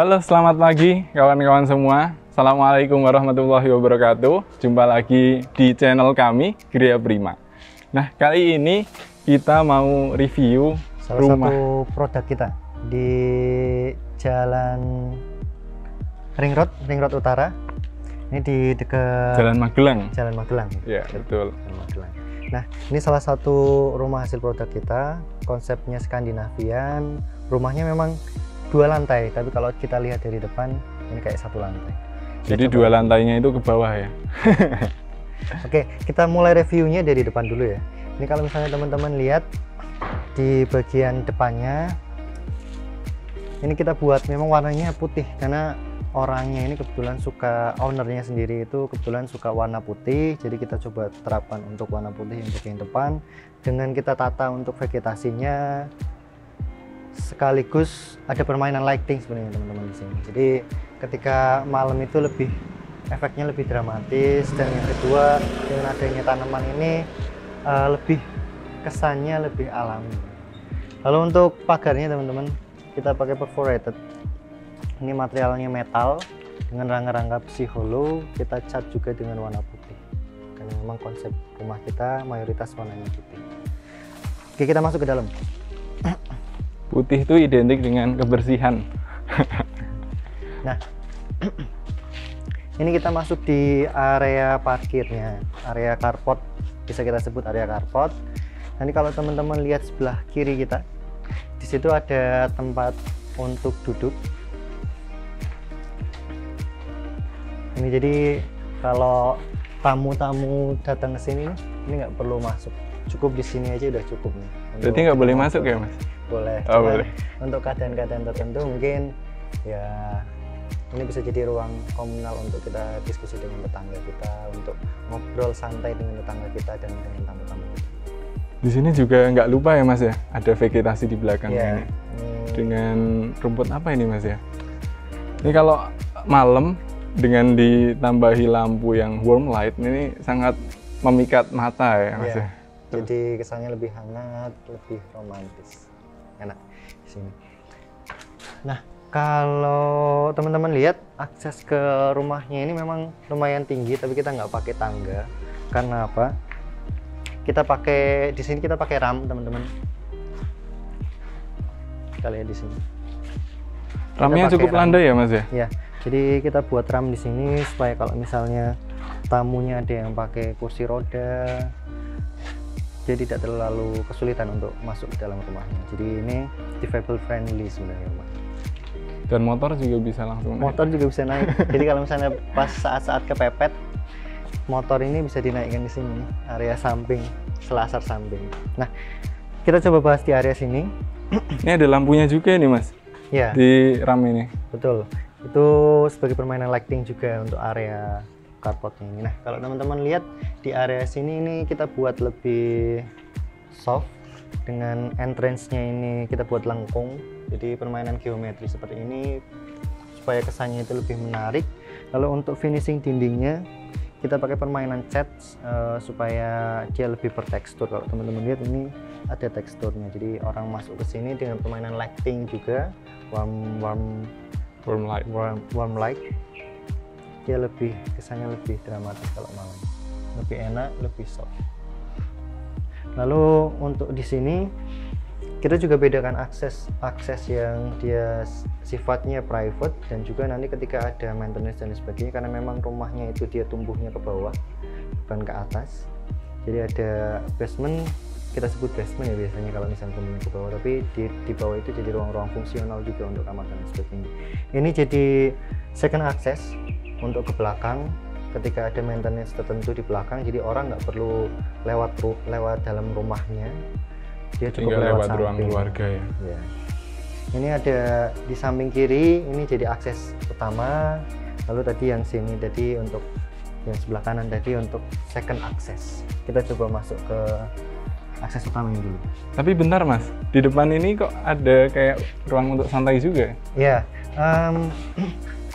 Halo, selamat pagi kawan-kawan semua. Assalamualaikum warahmatullahi wabarakatuh. Jumpa lagi di channel kami, Gria Prima. Nah, kali ini kita mau review salah satu produk kita di Jalan Ring Road Utara. Ini di dekat Jalan Magelang. Jalan Magelang. Ya, betul. Jalan Magelang. Nah, ini salah satu rumah hasil produk kita. Konsepnya Skandinavian. Rumahnya memang 2 lantai, tapi kalau kita lihat dari depan ini kayak 1 lantai. Jadi 2 lantainya itu ke bawah ya. Oke, kita mulai reviewnya dari depan dulu ya. Ini kalau misalnya teman-teman lihat di bagian depannya, ini kita buat memang warnanya putih karena orangnya ini kebetulan suka, ownernya sendiri itu kebetulan suka warna putih. Jadi kita coba terapkan untuk warna putih yang bagian depan dengan kita tata untuk vegetasinya. Sekaligus ada permainan lighting sebenarnya teman-teman di sini. Jadi ketika malam itu efeknya lebih dramatis, dan yang kedua dengan adanya tanaman ini lebih kesannya lebih alami. Lalu untuk pagarnya teman-teman kita pakai perforated. Ini materialnya metal dengan rangka-rangka besi hollow, kita cat juga dengan warna putih. Karena memang konsep rumah kita mayoritas warnanya putih. Oke, kita masuk ke dalam. Putih itu identik dengan kebersihan. Nah, ini kita masuk di area parkirnya, area carport, bisa kita sebut area carport. Nanti kalau teman-teman lihat sebelah kiri kita, di situ ada tempat untuk duduk. Ini jadi kalau tamu-tamu datang ke sini, ini nggak perlu masuk, cukup di sini aja udah cukup nih. Berarti nggak boleh masuk ya, Mas? Boleh, oh, cuman boleh. Untuk keadaan-keadaan tertentu mungkin ya ini bisa jadi ruang komunal untuk kita diskusi dengan tetangga kita, untuk ngobrol santai dengan tetangga kita dan dengan tamu-tamu kita. Di sini juga nggak lupa ya Mas ya, ada vegetasi di belakangnya Ya, ini. Dengan rumput apa ini Mas ya? Ini kalau malam dengan ditambahi lampu yang warm light ini sangat memikat mata ya Mas ya. Jadi kesannya lebih hangat, lebih romantis. Enak di sini. Nah, kalau teman-teman lihat akses ke rumahnya ini memang lumayan tinggi, tapi kita nggak pakai tangga. Karena apa? Kita pakai di sini, kita pakai ram, teman-teman. Kita lihat di sini. Ramnya cukup landai ya Mas ya? Ya, jadi kita buat ram di sini supaya kalau misalnya tamunya ada yang pakai kursi roda, jadi tidak terlalu kesulitan untuk masuk ke dalam rumahnya. Jadi ini difabel friendly sebenarnya rumah. Dan motor juga bisa langsung naik. Motor juga bisa naik. Jadi kalau misalnya pas saat-saat kepepet, motor ini bisa dinaikkan di sini, area samping, selasar samping. Nah, kita coba bahas di area sini. Ini ada lampunya juga nih Mas. Ya. Di ram ini. Betul. Itu sebagai permainan lighting juga untuk area carportnya ini. Nah, kalau teman-teman lihat di area sini, ini kita buat lebih soft. Dengan entrance-nya ini kita buat lengkung, jadi permainan geometri seperti ini supaya kesannya itu lebih menarik. Lalu untuk finishing dindingnya kita pakai permainan cat supaya dia lebih bertekstur. Kalau teman-teman lihat ini ada teksturnya, jadi orang masuk ke sini dengan permainan lighting juga, warm light, dia lebih kesannya lebih dramatis kalau malam, lebih enak, lebih soft. Lalu untuk di sini kita juga bedakan akses yang dia sifatnya private, dan juga nanti ketika ada maintenance dan sebagainya, karena memang rumahnya itu dia tumbuhnya ke bawah bukan ke atas. Jadi ada basement, kita sebut basement ya biasanya kalau misalnya tumbuhnya ke bawah, tapi di bawah itu jadi ruang-ruang fungsional juga untuk kamar dan sebagainya. Ini jadi second access untuk ke belakang. Ketika ada maintenance tertentu di belakang, jadi orang nggak perlu lewat dalam rumahnya, dia cukup lewat ruang keluarga ya. Ya. Ini ada di samping kiri, ini jadi akses utama. Lalu tadi yang sini tadi untuk yang sebelah kanan tadi untuk second access. Kita coba masuk ke akses utama dulu. Tapi bentar Mas, di depan ini kok ada kayak ruang untuk santai juga? Ya,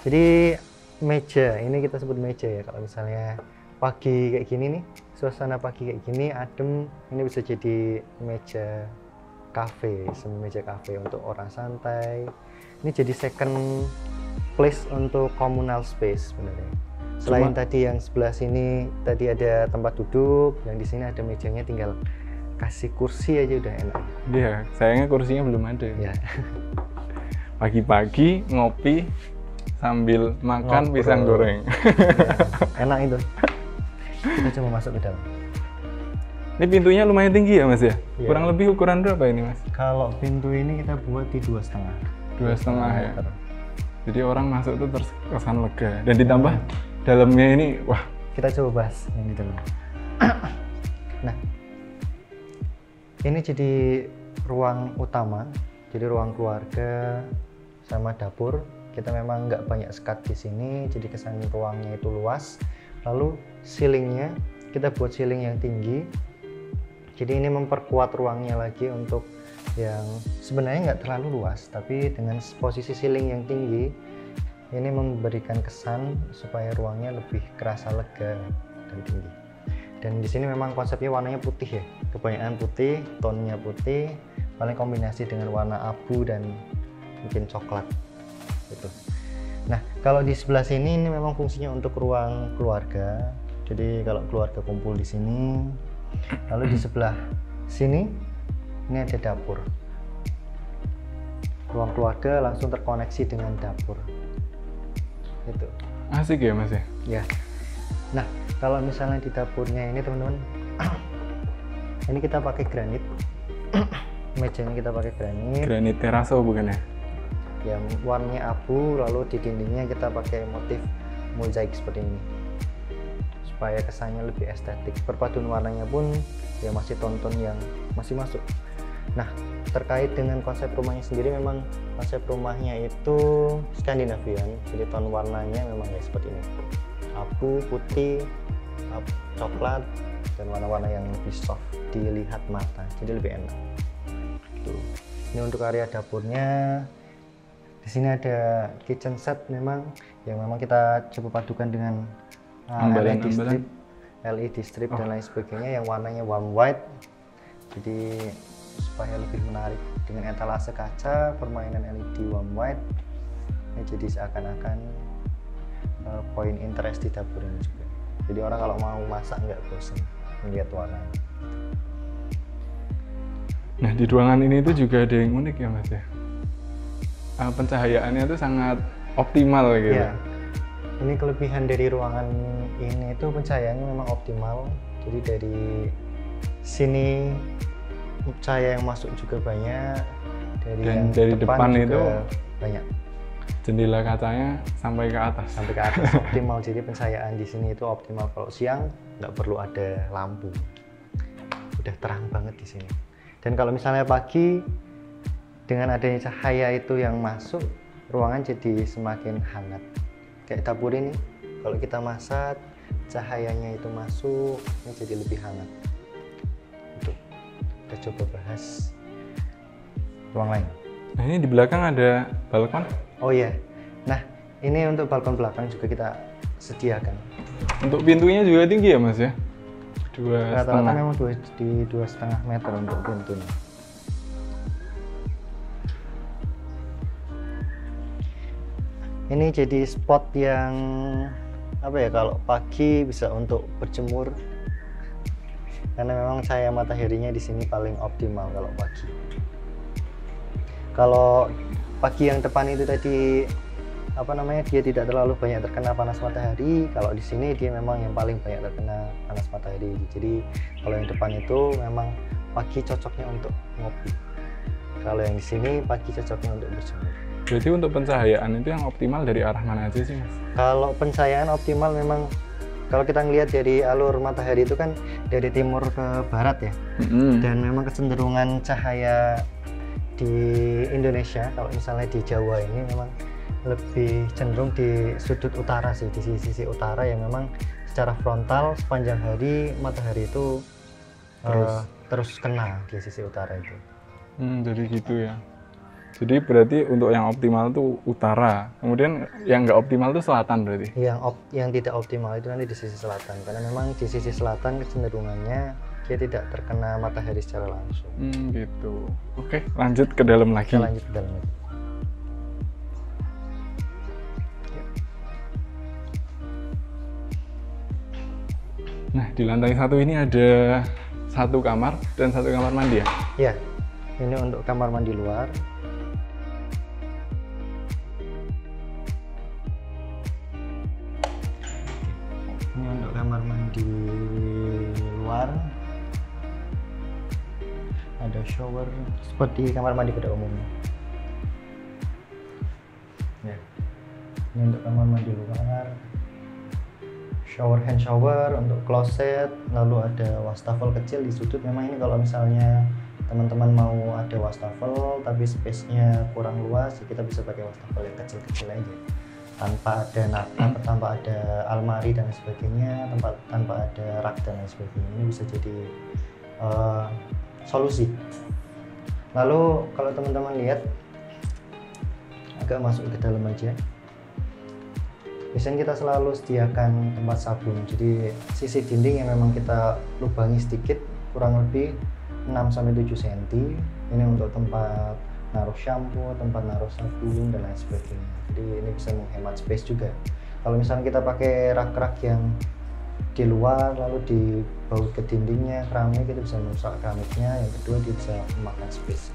jadi meja, ini kita sebut meja ya. Kalau misalnya pagi kayak gini nih, suasana pagi kayak gini adem, ini bisa jadi meja kafe, semi meja kafe untuk orang santai. Ini jadi second place untuk communal space sebenarnya. Selain tadi yang sebelah sini tadi ada tempat duduk, yang di sini ada mejanya, tinggal kasih kursi aja udah enak. Iya, sayangnya kursinya belum ada. Ya. Pagi-pagi ngopi sambil makan Ngobrol. pisang goreng. Ya, enak itu. Kita coba masuk ke dalam. Ini pintunya lumayan tinggi ya Mas ya? Iya. Kurang lebih ukuran berapa ini Mas? Kalau pintu ini kita buat di 2,5. 2,5 ya. Jadi orang masuk tuh terkesan lega. Dan ditambah dalamnya ini, wah. Kita coba bahas yang di dalam. Nah, ini jadi ruang utama, jadi ruang keluarga sama dapur. Kita memang nggak banyak sekat di sini, jadi kesan ruangnya itu luas. Lalu ceilingnya kita buat ceiling yang tinggi. Jadi ini memperkuat ruangnya lagi untuk yang sebenarnya nggak terlalu luas, tapi dengan posisi ceiling yang tinggi ini memberikan kesan supaya ruangnya lebih kerasa lega dan tinggi. Dan di sini memang konsepnya warnanya putih ya, kebanyakan putih, tonnya putih, paling kombinasi dengan warna abu dan mungkin coklat gitu. Nah, kalau di sebelah sini ini memang fungsinya untuk ruang keluarga. Jadi kalau keluarga kumpul di sini, lalu di sebelah sini ini ada dapur. Ruang keluarga langsung terkoneksi dengan dapur. Gitu. Asik ya Mas ya? Ya. Nah, kalau misalnya di dapurnya ini teman-teman, ini kita pakai granit. Mejanya kita pakai granit. Granit teraso bukan ya? Ya, warnanya abu, lalu di dindingnya kita pakai motif mozaik seperti ini. Supaya kesannya lebih estetik. Perpaduan warnanya pun ya masih tonton yang masih masuk. Nah, terkait dengan konsep rumahnya sendiri, memang konsep rumahnya itu Skandinavian, jadi ton warnanya memang ya seperti ini, abu, putih, coklat, dan warna-warna yang lebih soft dilihat mata, jadi lebih enak. Tuh. Ini untuk area dapurnya. Di sini ada kitchen set memang yang memang kita coba padukan dengan LED strip dan lain sebagainya yang warnanya warm white, jadi supaya lebih menarik dengan etalase kaca, permainan LED warm white. Ini jadi seakan-akan poin interest di dapur ini juga. Jadi orang kalau mau masak nggak bosan melihat warnanya. Nah, di ruangan ini tuh juga ada yang unik ya Mas ya? Pencahayaannya tuh sangat optimal gitu. Ya, ini kelebihan dari ruangan ini itu pencahayaannya memang optimal. Jadi dari sini cahaya yang masuk juga banyak, dan dari depan juga itu banyak. Jendela kacanya sampai ke atas. Sampai ke atas optimal. Jadi pencahayaan di sini itu optimal. Kalau siang nggak perlu ada lampu, udah terang banget di sini. Dan kalau misalnya pagi dengan adanya cahaya itu yang masuk, ruangan jadi semakin hangat. Kayak dapur ini, kalau kita masak, cahayanya itu masuk, ini jadi lebih hangat. Itu kita coba bahas ruang lain. Nah, ini di belakang ada balkon. Oh iya, nah ini untuk balkon belakang juga kita sediakan. Untuk pintunya juga tinggi ya Mas ya? Rata-rata 2,5. memang 2,5 meter untuk pintunya. Ini jadi spot yang apa ya, kalau pagi bisa untuk berjemur, karena memang cahaya mataharinya di sini paling optimal kalau pagi. Kalau pagi yang depan itu tadi apa namanya, dia tidak terlalu banyak terkena panas matahari. Kalau di sini dia memang yang paling banyak terkena panas matahari. Jadi kalau yang depan itu memang pagi cocoknya untuk ngopi. Kalau yang di sini pagi cocoknya untuk berjemur. Berarti untuk pencahayaan itu yang optimal dari arah mana aja sih Mas? Kalau pencahayaan optimal memang kalau kita ngelihat dari alur matahari itu kan dari timur ke barat ya. Dan memang kecenderungan cahaya di Indonesia, kalau misalnya di Jawa ini memang lebih cenderung di sudut utara sih, di sisi utara yang memang secara frontal sepanjang hari matahari itu terus kena di sisi utara itu. Jadi gitu ya. Jadi berarti untuk yang optimal itu utara, kemudian yang nggak optimal itu selatan berarti? Yang tidak optimal itu nanti di sisi selatan, karena memang di sisi selatan kecenderungannya dia tidak terkena matahari secara langsung. Gitu. Oke, lanjut ke dalam lagi. Kita lanjut ke dalam lagi. Nah, di lantai 1 ini ada 1 kamar dan 1 kamar mandi ya? Ya, ini untuk kamar mandi luar. Ini untuk kamar mandi luar. Ada shower seperti kamar mandi pada umumnya. Ya. Ini untuk kamar mandi luar. Shower, hand shower untuk kloset, lalu ada wastafel kecil di sudut. Memang ini kalau misalnya teman-teman mau ada wastafel tapi space-nya kurang luas, kita bisa pakai wastafel yang kecil-kecil aja, tanpa ada tanpa ada almari dan sebagainya, tanpa ada rak dan lain sebagainya. Ini bisa jadi solusi. Lalu kalau teman-teman lihat, agak masuk ke dalam aja, biasanya kita selalu sediakan tempat sabun. Jadi sisi dinding yang memang kita lubangi sedikit, kurang lebih 6-7 cm. Ini untuk tempat naruh shampoo, tempat naruh sabun dan lain sebagainya. Jadi ini bisa menghemat space juga. Kalau misalnya kita pakai rak-rak yang di luar lalu dibaut ke dindingnya keramik, itu bisa merusak keramiknya. Yang kedua, dia bisa memakan space.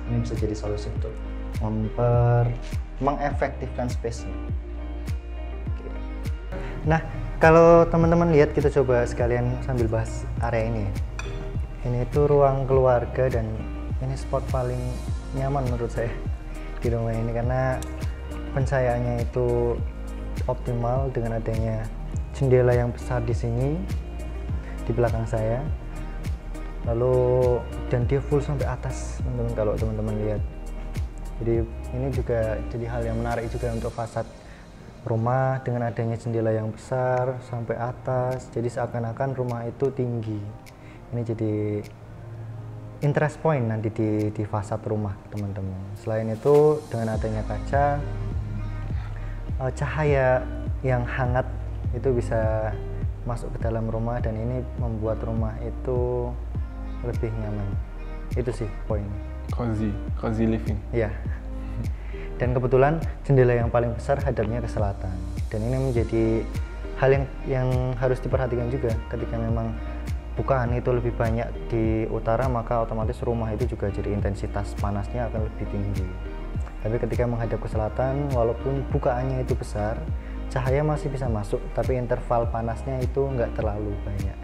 Ini bisa jadi solusi untuk mengefektifkan space-nya. Oke. Nah, kalau teman-teman lihat, kita coba sekalian sambil bahas area ini. Ini itu ruang keluarga dan ini spot paling nyaman menurut saya di rumah ini karena pencahayaannya itu optimal dengan adanya jendela yang besar di sini di belakang saya. Lalu dan dia full sampai atas, teman-teman, kalau teman-teman lihat. Jadi ini juga jadi hal yang menarik juga untuk fasad rumah dengan adanya jendela yang besar sampai atas. Jadi seakan-akan rumah itu tinggi. Ini jadi interest point nanti di fasad rumah, teman-teman. Selain itu, dengan adanya kaca, cahaya yang hangat itu bisa masuk ke dalam rumah dan ini membuat rumah itu lebih nyaman. Itu sih poin. Cozy living. Iya. Dan kebetulan jendela yang paling besar hadapnya ke selatan. Dan ini menjadi hal yang harus diperhatikan juga. Ketika memang bukaan itu lebih banyak di utara, maka otomatis rumah itu juga jadi intensitas panasnya akan lebih tinggi. Tapi ketika menghadap ke selatan, walaupun bukaannya itu besar, cahaya masih bisa masuk, tapi interval panasnya itu nggak terlalu banyak.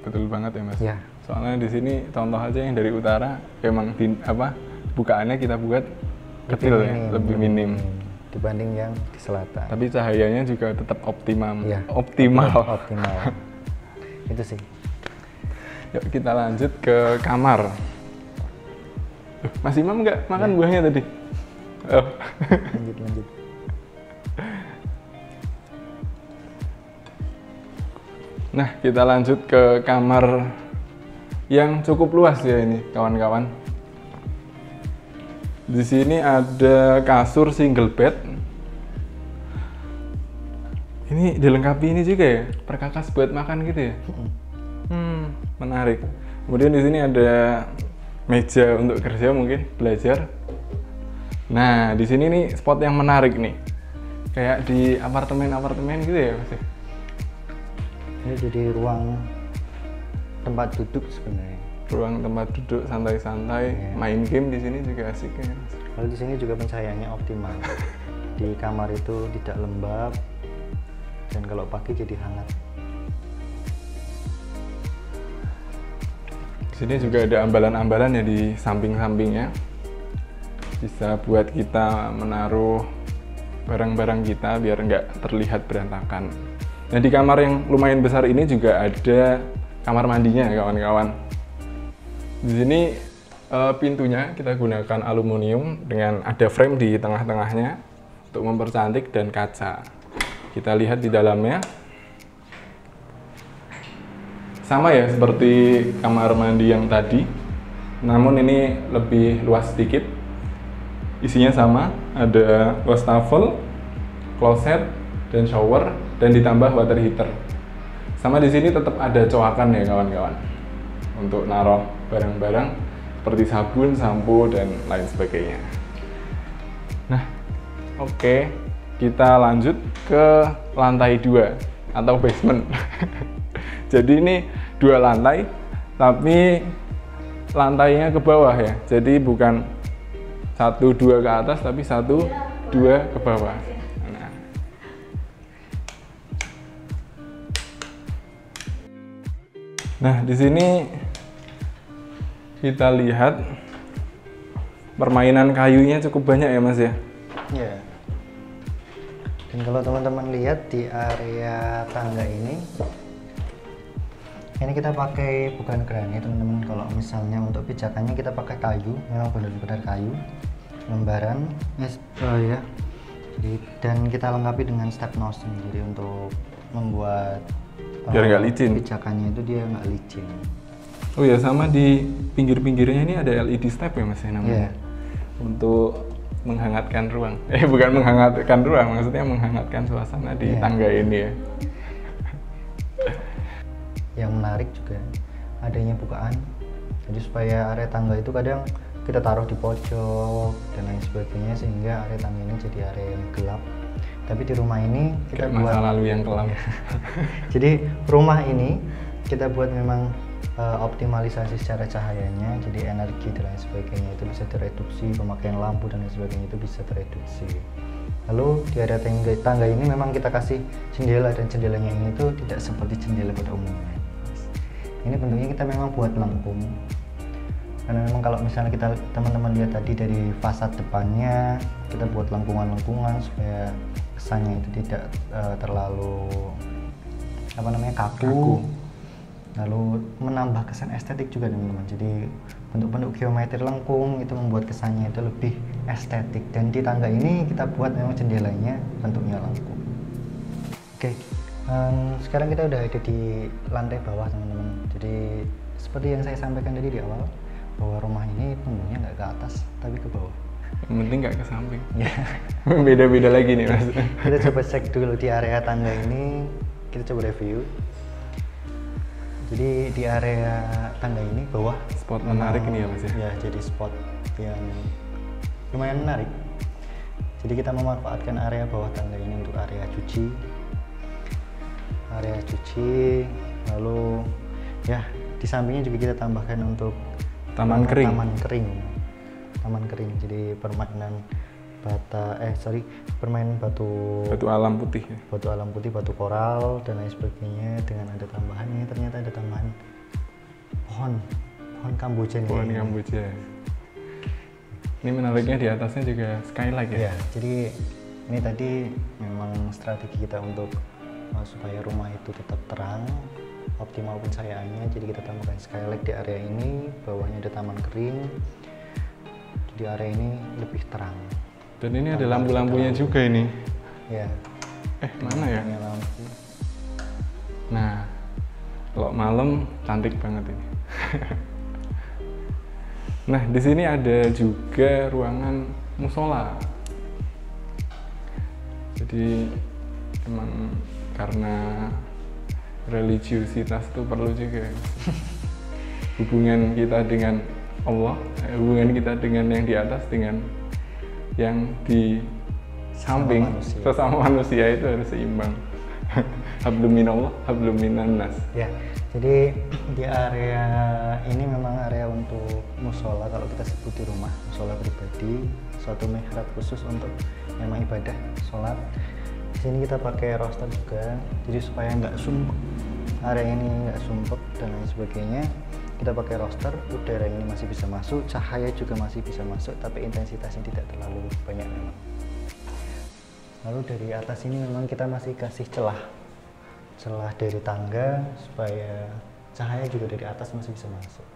Betul banget ya, Mas. Ya. Soalnya di sini contoh aja yang dari utara, memang bukaannya kita buat kecil ya, lebih minim dibanding yang di selatan. Tapi cahayanya juga tetap optimal. Ya, optimal. Itu sih. Yuk kita lanjut ke kamar. Mas Imam nggak makan buahnya tadi? Oh. Lanjut. Nah, kita lanjut ke kamar yang cukup luas ya ini, kawan-kawan. Di sini ada kasur single bed. Ini dilengkapi ini juga ya, perkakas buat makan gitu ya. Menarik. Kemudian di sini ada meja untuk kerja, mungkin belajar. Nah, di sini nih spot yang menarik nih, kayak di apartemen gitu ya, Mas. Ini jadi ruang tempat duduk sebenarnya. Ruang tempat duduk santai-santai, main game di sini juga asik ya. Kalau di sini juga pencahayaannya optimal. Di kamar itu tidak lembab dan kalau pagi jadi hangat. Di sini juga ada ambalan-ambalan ya di samping-sampingnya. Bisa buat kita menaruh barang-barang kita biar nggak terlihat berantakan. Nah, di kamar yang lumayan besar ini juga ada kamar mandinya ya, kawan-kawan. Di sini pintunya kita gunakan aluminium dengan ada frame di tengah-tengahnya untuk mempercantik dan kaca. Kita lihat di dalamnya. Sama ya seperti kamar mandi yang tadi, namun ini lebih luas sedikit. Isinya sama, ada wastafel, kloset, dan shower, dan ditambah water heater. Sama di sini tetap ada coakan ya kawan-kawan, untuk naruh barang-barang seperti sabun, sampo, dan lain sebagainya. Nah, oke, kita lanjut ke lantai 2 atau basement. Jadi ini 2 lantai, tapi lantainya ke bawah ya. Jadi bukan 1-2 ke atas, tapi 1-2 ke bawah. Nah, di sini kita lihat permainan kayunya cukup banyak ya Mas ya? Ya. Dan kalau teman-teman lihat di area tangga ini kita pakai bukan granit teman-teman. Kalau misalnya untuk pijakannya kita pakai kayu, memang benar-benar kayu, lembaran ya. Jadi, dan kita lengkapi dengan step nose. Jadi untuk membuat biar nggak licin. Pijakannya itu dia nggak licin. Oh ya, sama di pinggir-pinggirnya ini ada LED step ya Mas ya namanya. Yeah. Untuk menghangatkan ruang. Bukan menghangatkan ruang, maksudnya menghangatkan suasana di tangga ini ya. Yang menarik juga adanya bukaan. Jadi supaya area tangga itu kadang kita taruh di pojok dan lain sebagainya, sehingga area tangga ini jadi area yang gelap. Tapi di rumah ini kita kayak buat masa lalu yang kelam. Jadi rumah ini kita buat memang optimalisasi secara cahayanya, jadi energi dan lain sebagainya itu bisa direduksi, pemakaian lampu dan lain sebagainya itu bisa tereduksi. Lalu di area tangga ini memang kita kasih jendela, dan jendelanya ini tuh tidak seperti jendela pada umumnya. Ini bentuknya kita memang buat lengkung, karena memang kalau misalnya kita teman-teman lihat tadi dari fasad depannya kita buat lengkungan-lengkungan supaya kesannya itu tidak terlalu kaku. Lalu menambah kesan estetik juga teman-teman. Jadi bentuk-bentuk geometri lengkung itu membuat kesannya itu lebih estetik. Dan di tangga ini kita buat memang jendelanya bentuknya lengkung. Oke, sekarang kita udah ada di lantai bawah teman-teman. Jadi seperti yang saya sampaikan tadi di awal, bahwa rumah ini tumbuhnya nggak ke atas tapi ke bawah. Yang penting nggak ke samping. Beda-beda lagi nih Mas. Kita coba cek dulu di area tangga ini, kita coba review. Jadi di area tangga ini bawah spot menarik ini ya Mas ya? Ya, jadi spot yang lumayan menarik. Jadi kita memanfaatkan area bawah tangga ini untuk area cuci, lalu ya di sampingnya juga kita tambahkan untuk taman kering. Jadi permainan permainan batu alam putih ya? batu koral dan lain sebagainya, dengan ada tambahannya ternyata ada tambahan pohon kamboja. Ini menariknya di atasnya juga skylight ya? Ya, jadi ini tadi memang strategi kita untuk supaya rumah itu tetap terang, optimal pencahayaannya. Jadi kita tambahkan skylight di area ini, bawahnya ada taman kering. Di area ini lebih terang. Dan ini ada lampu-lampunya juga ini. Ya. Mana ya? Ini lampu. Nah, kalau malam cantik banget ini. Nah, di sini ada juga ruangan musola. Jadi emang karena religiusitas itu perlu juga. Hubungan kita dengan Allah, hubungan kita dengan yang di atas, dengan yang di samping sesama manusia itu harus seimbang. Hablum minallah, hablum minan nas. Ya, jadi di area ini memang area untuk musola, kalau kita sebut di rumah, musola pribadi, suatu mihrab khusus untuk memang ibadah, sholat. Di sini kita pakai roster juga, jadi supaya nggak sumpek, area ini nggak sumpek dan lain sebagainya. Kita pakai roster, udara ini masih bisa masuk, cahaya juga masih bisa masuk, tapi intensitasnya tidak terlalu banyak memang. Lalu dari atas ini memang kita masih kasih celah dari tangga supaya cahaya juga dari atas masih bisa masuk.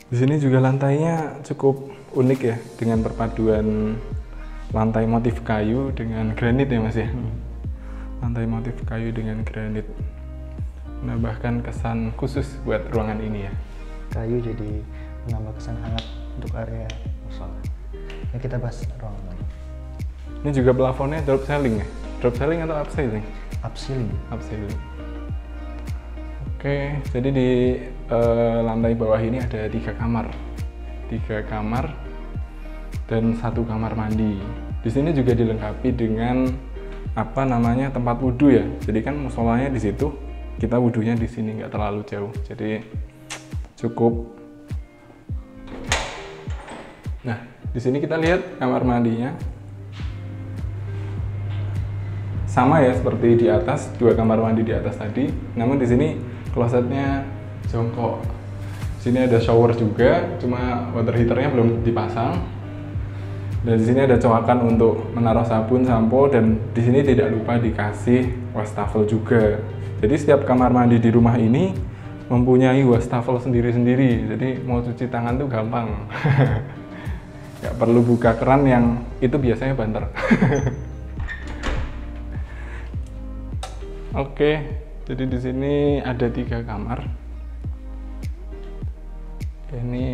Di sini juga lantainya cukup unik ya, dengan perpaduan lantai motif kayu dengan granit ya Mas ya. Lantai motif kayu dengan granit menambahkan kesan khusus buat ruangan ini ya. Kayu jadi menambah kesan hangat untuk area musola. Ya, kita bahas ruangan. Ini juga plafonnya drop ceiling ya? Drop ceiling atau upceiling? Upceiling. Oke, jadi di lantai bawah ini ada 3 kamar dan 1 kamar mandi. Di sini juga dilengkapi dengan apa namanya tempat wudhu ya. Jadi kan musolanya di situ, kita wudhunya di sini, nggak terlalu jauh. Jadi cukup. Nah, di sini kita lihat kamar mandinya. Sama ya seperti di atas, 2 kamar mandi di atas tadi. Namun di sini klosetnya jongkok. Sini ada shower juga, cuma water heaternya belum dipasang. Dan di sini ada coakan untuk menaruh sabun, sampo, dan di sini tidak lupa dikasih wastafel juga. Jadi setiap kamar mandi di rumah ini mempunyai wastafel sendiri-sendiri. Jadi mau cuci tangan tuh gampang. Nggak perlu buka keran yang itu biasanya banter. Oke, jadi di sini ada 3 kamar. Ini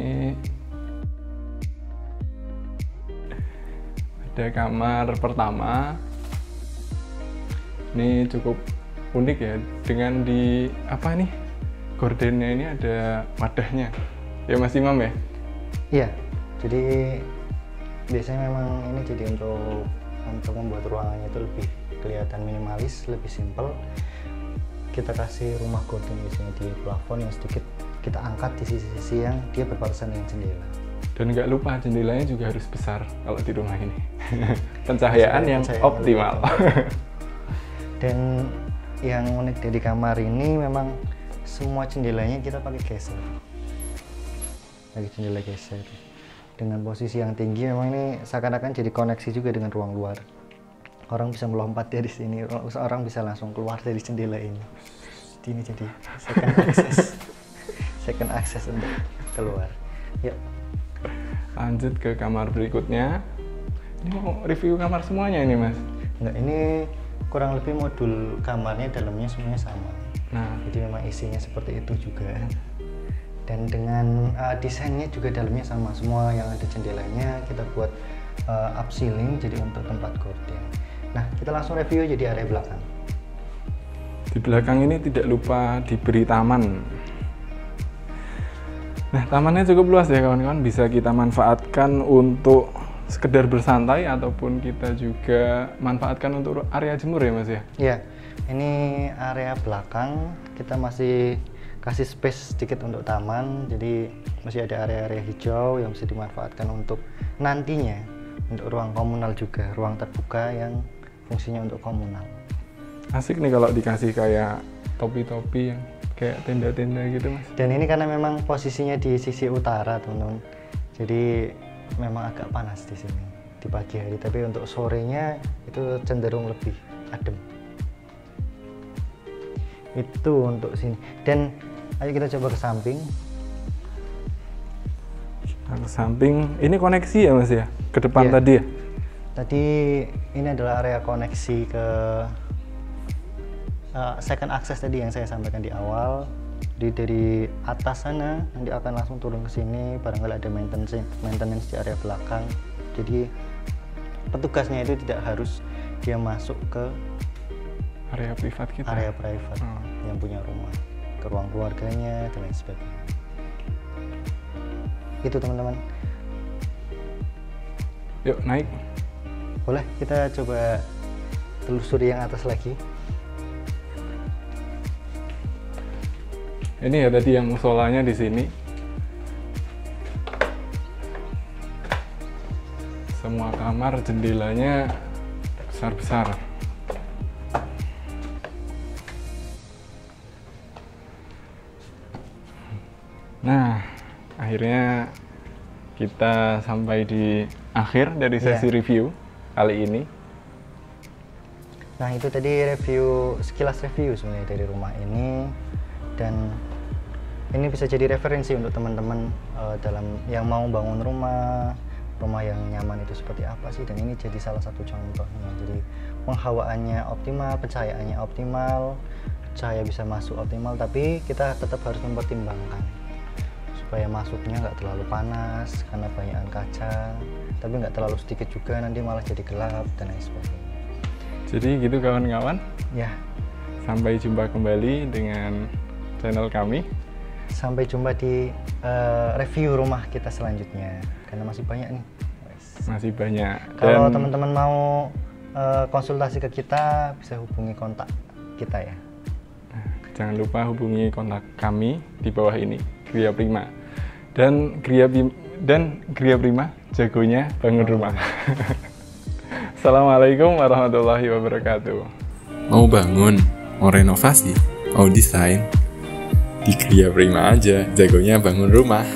ada kamar pertama. Ini cukup unik ya, dengan di apa nih, gordennya ini ada wadahnya. Ya Mas Imam ya? Iya, jadi biasanya memang ini jadi untuk membuat ruangannya itu lebih kelihatan minimalis, lebih simpel. Kita kasih rumah gorden di sini di plafon yang sedikit kita angkat di sisi-sisi yang dia berpapasan dengan jendela. Dan nggak lupa jendelanya juga harus besar kalau di rumah ini. Pencahayaan yang optimal. Dan yang unik dari kamar ini memang semua jendelanya kita pakai geser. Pakai jendela geser. Dengan posisi yang tinggi memang ini seakan-akan jadi koneksi juga dengan ruang luar. Orang bisa melompat dari sini, orang bisa langsung keluar dari jendela ini. Ini jadi second access untuk keluar. Yuk. Lanjut ke kamar berikutnya. Ini mau review kamar semuanya ini Mas? Enggak, ini kurang lebih modul kamarnya dalamnya semuanya sama. Nah, jadi memang isinya seperti itu juga. Dan dengan desainnya juga dalamnya sama. Semua yang ada jendelanya kita buat upceiling jadi untuk tempat gorden. Nah, kita langsung review jadi area belakang. Di belakang ini tidak lupa diberi taman. Nah, tamannya cukup luas ya kawan-kawan, bisa kita manfaatkan untuk sekedar bersantai ataupun kita juga manfaatkan untuk area jemur ya Mas ya? Iya, ini area belakang kita masih kasih space sedikit untuk taman, jadi masih ada area-area hijau yang bisa dimanfaatkan untuk nantinya untuk ruang komunal juga, ruang terbuka yang fungsinya untuk komunal. Asik nih kalau dikasih kayak topi-topi yang kayak tenda-tenda gitu Mas. Dan ini karena memang posisinya di sisi utara teman-teman, jadi memang agak panas di sini di pagi hari, tapi untuk sorenya itu cenderung lebih adem. Itu untuk sini. Dan ayo kita coba ke samping. Ke samping, ini koneksi ya Mas ya? Ke depan ya. Tadi ya? Tadi ini adalah area koneksi ke second access tadi yang saya sampaikan di awal. Jadi dari atas sana nanti akan langsung turun ke sini, barangkali ada maintenance di area belakang. Jadi petugasnya itu tidak harus dia masuk ke area privat kita. Area privat yang punya rumah, ke ruang keluarganya dan lain sebagainya. Itu teman-teman. Yuk naik. Boleh kita coba telusuri yang atas lagi. Ini ya tadi yang musolanya di sini. Semua kamar jendelanya besar-besar. Nah, akhirnya kita sampai di akhir dari sesi review kali ini. Nah, itu tadi sekilas review sebenarnya dari rumah ini, dan ini bisa jadi referensi untuk teman-teman dalam yang mau bangun rumah yang nyaman itu seperti apa sih, dan ini jadi salah satu contohnya. Jadi penghawaannya optimal, pencahayaannya optimal, cahaya bisa masuk optimal, tapi kita tetap harus mempertimbangkan supaya masuknya nggak terlalu panas karena banyakan kaca, tapi nggak terlalu sedikit juga nanti malah jadi gelap dan lain sebagainya. Jadi gitu kawan-kawan. Ya. Sampai jumpa kembali dengan channel kami. Sampai jumpa di review rumah kita selanjutnya, karena masih banyak nih. Masih banyak. Kalau teman-teman mau konsultasi ke kita, bisa hubungi kontak kita ya. Jangan lupa hubungi kontak kami di bawah ini, Gria Prima. Dan Gria Prima jagonya bangun rumah. Assalamualaikum warahmatullahi wabarakatuh. Mau bangun, mau renovasi, mau desain, di Gria Prima aja, jagonya bangun rumah.